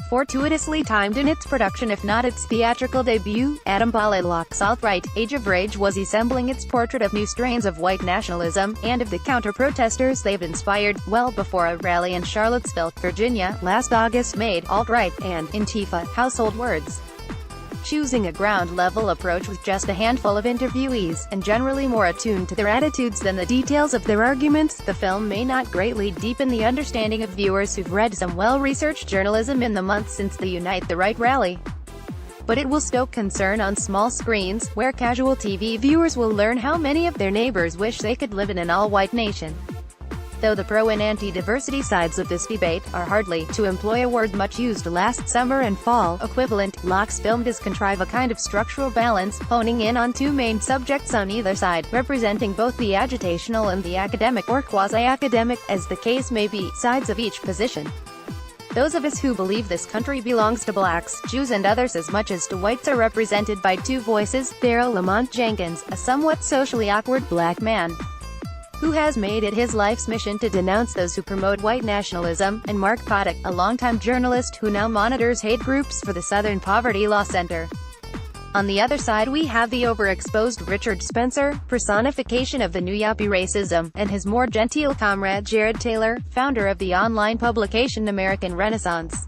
fortuitously timed in its production if not its theatrical debut. Adam Balalock's alt-right, Age of Rage was assembling its portrait of new strains of white nationalism, and of the counter-protesters they've inspired, well before a rally in Charlottesville, Virginia, last August made alt-right and Antifa household words. Choosing a ground-level approach with just a handful of interviewees, and generally more attuned to their attitudes than the details of their arguments, the film may not greatly deepen the understanding of viewers who've read some well-researched journalism in the months since the Unite the Right rally. But it will stoke concern on small screens, where casual TV viewers will learn how many of their neighbors wish they could live in an all-white nation. Though the pro- and anti-diversity sides of this debate are hardly, to employ a word much used last summer and fall, equivalent, Locke's film does contrive a kind of structural balance, honing in on two main subjects on either side, representing both the agitational and the academic or quasi-academic, as the case may be, sides of each position. Those of us who believe this country belongs to blacks, Jews and others as much as to whites are represented by two voices: Daryl Lamont Jenkins, a somewhat socially awkward black man who has made it his life's mission to denounce those who promote white nationalism, and Mark Potok, a longtime journalist who now monitors hate groups for the Southern Poverty Law Center. On the other side we have the overexposed Richard Spencer, personification of the new yuppie racism, and his more genteel comrade Jared Taylor, founder of the online publication American Renaissance.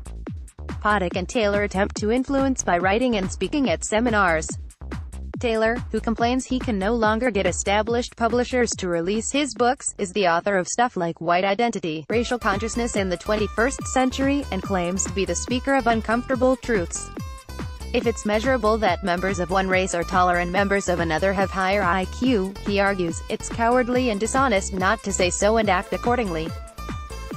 Potok and Taylor attempt to influence by writing and speaking at seminars. Taylor, who complains he can no longer get established publishers to release his books, is the author of stuff like White Identity, Racial Consciousness in the 21st Century, and claims to be the speaker of uncomfortable truths. If it's measurable that members of one race are taller and members of another have higher IQ, he argues, it's cowardly and dishonest not to say so and act accordingly.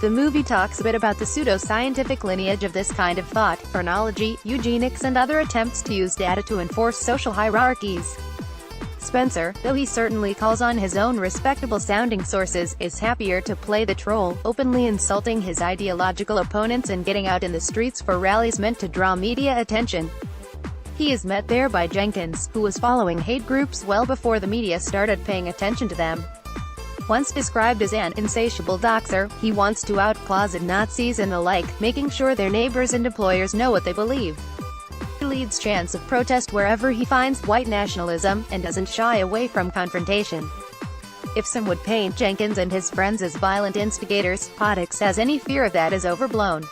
The movie talks a bit about the pseudo-scientific lineage of this kind of thought, phrenology, eugenics and other attempts to use data to enforce social hierarchies. Spencer, though he certainly calls on his own respectable-sounding sources, is happier to play the troll, openly insulting his ideological opponents and getting out in the streets for rallies meant to draw media attention. He is met there by Jenkins, who was following hate groups well before the media started paying attention to them. Once described as an insatiable doxer, he wants to out-closet Nazis and the like, making sure their neighbors and employers know what they believe. He leads chants of protest wherever he finds white nationalism, and doesn't shy away from confrontation. If some would paint Jenkins and his friends as violent instigators, Potok says any fear of that is overblown.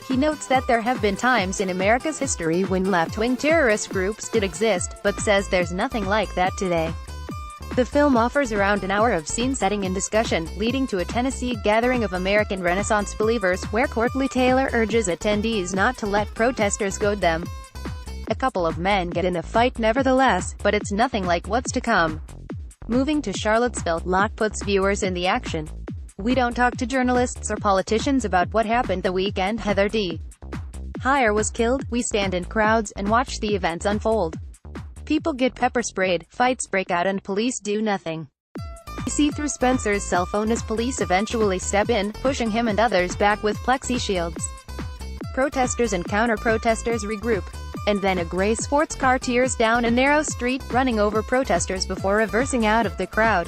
He notes that there have been times in America's history when left-wing terrorist groups did exist, but says there's nothing like that today. The film offers around an hour of scene-setting and discussion, leading to a Tennessee gathering of American Renaissance believers, where courtly Taylor urges attendees not to let protesters goad them. A couple of men get in a fight nevertheless, but it's nothing like what's to come. Moving to Charlottesville, Locke puts viewers in the action. We don't talk to journalists or politicians about what happened the weekend. Heather D. Heyer was killed. We stand in crowds and watch the events unfold. People get pepper sprayed, fights break out and police do nothing. We see through Spencer's cell phone as police eventually step in, pushing him and others back with plexi shields. Protesters and counter-protesters regroup. And then a gray sports car tears down a narrow street, running over protesters before reversing out of the crowd.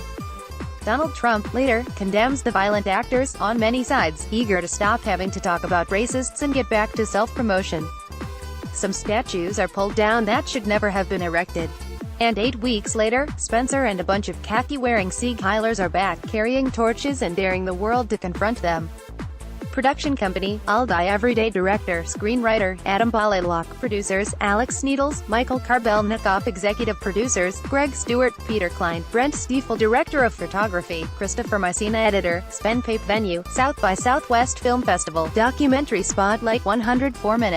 Donald Trump, later, condemns the violent actors, on many sides, eager to stop having to talk about racists and get back to self-promotion. Some statues are pulled down that should never have been erected. And 8 weeks later, Spencer and a bunch of khaki-wearing Sieg Heilers are back, carrying torches and daring the world to confront them. Production company, I'll Die Everyday director, screenwriter, Adam Balalock, producers, Alex Needles, Michael Karbelnikoff, executive producers, Greg Stewart, Peter Klein, Brent Stiefel, director of photography, Christopher Messina, editor, Sven Pape venue, South by Southwest Film Festival, documentary spotlight 104 minutes.